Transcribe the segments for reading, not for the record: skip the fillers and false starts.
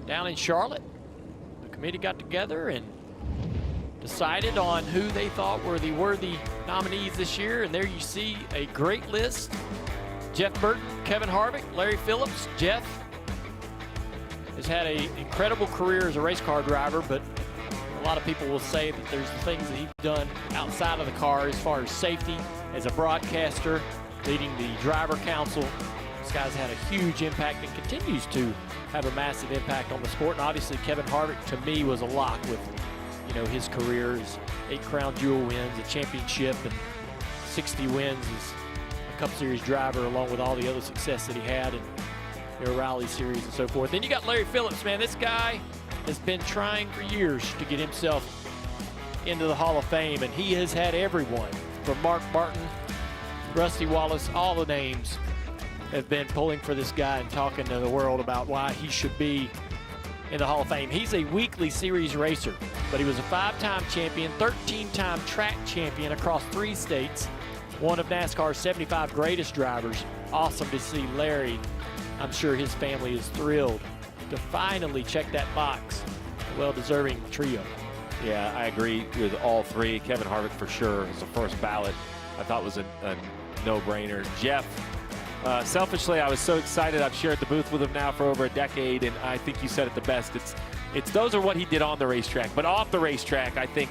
down in Charlotte. The committee got together and decided on who they thought were the worthy nominees this year, and there you see a great list. Jeff Burton, Kevin Harvick, Larry Phillips. Jeff has had an incredible career as a race car driver, but a lot of people will say that there's things that he's done outside of the car as far as safety, as a broadcaster, leading the driver council. This guy's had a huge impact and continues to have a massive impact on the sport. And obviously Kevin Harvick, to me, was a lock with, you know, his career, his 8 Crown Jewel wins, a championship, and 60 wins as a Cup Series driver, along with all the other success that he had in the O'Reilly Series and so forth. Then you got Larry Phillips, man. This guy has been trying for years to get himself into the Hall of Fame, and he has had everyone from Mark Martin, Rusty Wallace, all the names have been pulling for this guy and talking to the world about why he should be in the Hall of Fame. He's a weekly series racer, but he was a 5-time champion, 13-time track champion across 3 states, one of NASCAR's 75 greatest drivers. Awesome to see Larry. I'm sure his family is thrilled to finally check that box. A well-deserving trio. Yeah, I agree with all 3. Kevin Harvick for sure is the first ballot. I thought was a no-brainer. Jeff, selfishly, I was so excited. I've shared the booth with him now for over a decade, and I think you said it the best. It's those are what he did on the racetrack, but off the racetrack, I think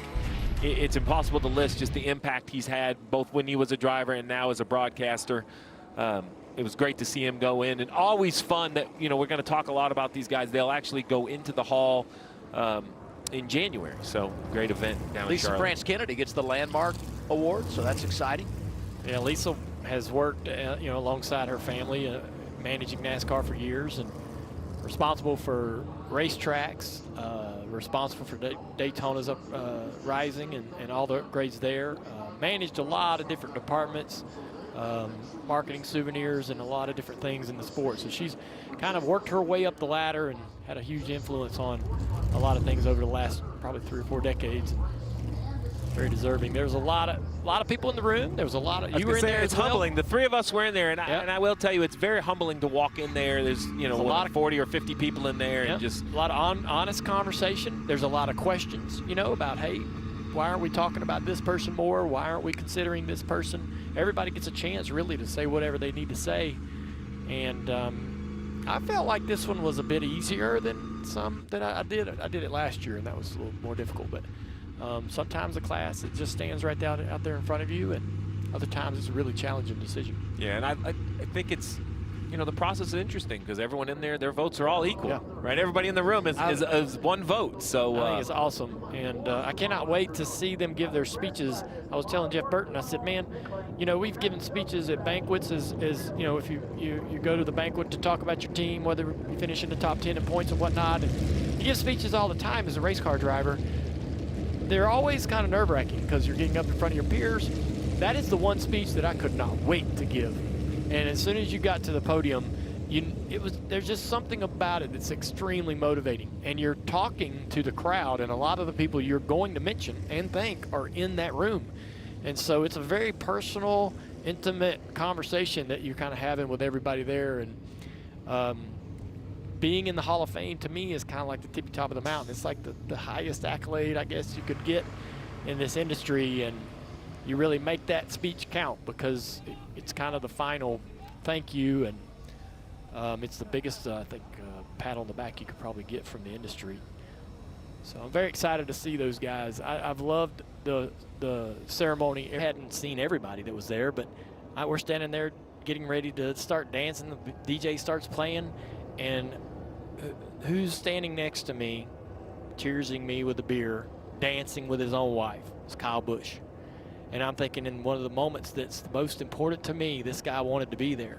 it's impossible to list just the impact he's had, both when he was a driver and now as a broadcaster. It was great to see him go in, and always fun that, you know, we're going to talk a lot about these guys. They'll actually go into the hall in January, so great event down in Lisa Charlotte. France Kennedy gets the Landmark Award, so that's exciting. Yeah, Lisa has worked, you know, alongside her family, managing NASCAR for years, and responsible for racetracks, responsible for Daytona's rising and all the upgrades there. Managed a lot of different departments, marketing, souvenirs, and a lot of different things in the sport. So she's kind of worked her way up the ladder and had a huge influence on a lot of things over the last probably 3 or 4 decades. Very deserving. There's a lot of people in the room. There was a lot of you were in there. It's humbling. The 3 of us were in there, and, I will tell you, it's very humbling to walk in there. There's, you know, a lot of 40 or 50 people in there, and just a lot of honest conversation. There's a lot of questions, you know, about, hey, why aren't we talking about this person more? Why aren't we considering this person? Everybody gets a chance really to say whatever they need to say, and I felt like this one was a bit easier than some that I did. I did it last year, and that was a little more difficult, but. Sometimes the class, it just stands right out there in front of you, and other times it's a really challenging decision. Yeah, and I think it's, you know, the process is interesting because everyone in there, their votes are all equal, right? Everybody in the room is one vote. So I think it's awesome, and I cannot wait to see them give their speeches. I was telling Jeff Burton, I said, man, you know, we've given speeches at banquets as you know, if you go to the banquet to talk about your team, whether you finish in the top 10 in points and whatnot, and you give speeches all the time as a race car driver. They're always kind of nerve-wracking because you're getting up in front of your peers. That is the one speech that I could not wait to give. And as soon as you got to the podium, there's just something about it that's extremely motivating. And you're talking to the crowd, and a lot of the people you're going to mention and thank are in that room. And so it's a very personal, intimate conversation that you're kind of having with everybody there. And being in the Hall of Fame, to me, is kind of like the tippy top of the mountain. It's like the highest accolade, I guess, you could get in this industry, and you really make that speech count because it's kind of the final thank you, and it's the biggest, I think, pat on the back you could probably get from the industry. So I'm very excited to see those guys. I've loved the ceremony. I hadn't seen everybody that was there, but we're standing there getting ready to start dancing. The DJ starts playing, and who's standing next to me, cheersing me with a beer, dancing with his own wife? It's Kyle Busch. And I'm thinking, in one of the moments that's the most important to me, this guy wanted to be there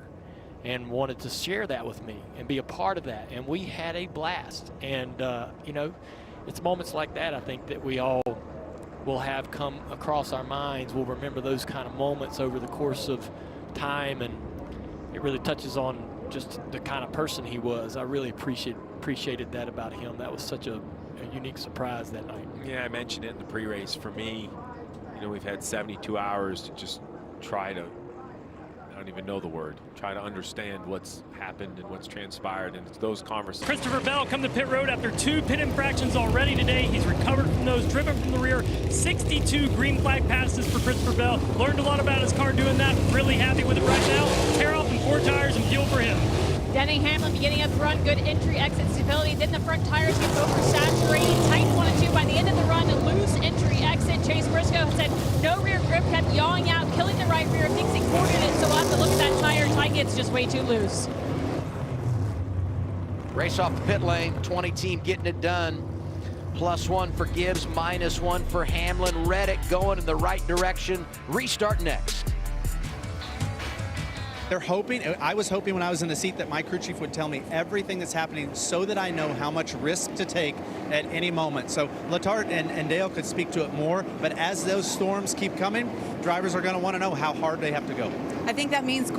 and wanted to share that with me and be a part of that. And we had a blast. And, you know, it's moments like that, I think, that we all will have come across our minds. We'll remember those kind of moments over the course of time, and it really touches on just the kind of person he was. I really appreciated that about him. That was such a unique surprise that night. Yeah, I mentioned it in the pre-race. For me, you know, we've had 72 hours to just try to don't even know the word. Try to understand what's happened and what's transpired, and it's those conversations. Christopher Bell come to pit road after 2 pit infractions already today. He's recovered from those, driven from the rear. 62 green flag passes for Christopher Bell. Learned a lot about his car doing that. Really happy with it right now. Tear off in 4 tires and fuel for him. Denny Hamlin beginning up front, good entry exit stability. Then the front tires get oversaturated. Tight 1 and 2 by the end of the run. Loose entry exit. Chase Briscoe said no rear grip, kept yawing out, killing the right rear. Thinks he cornered it, so we'll have to look at that tire. Tight gets just way too loose. Race off the pit lane, 20 team getting it done. +1 for Gibbs, -1 for Hamlin. Reddick going in the right direction. Restart next. They're hoping, I was hoping when I was in the seat that my crew chief would tell me everything that's happening so that I know how much risk to take at any moment. So Letarte and Dale could speak to it more, but as those storms keep coming, drivers are going to want to know how hard they have to go. I think that means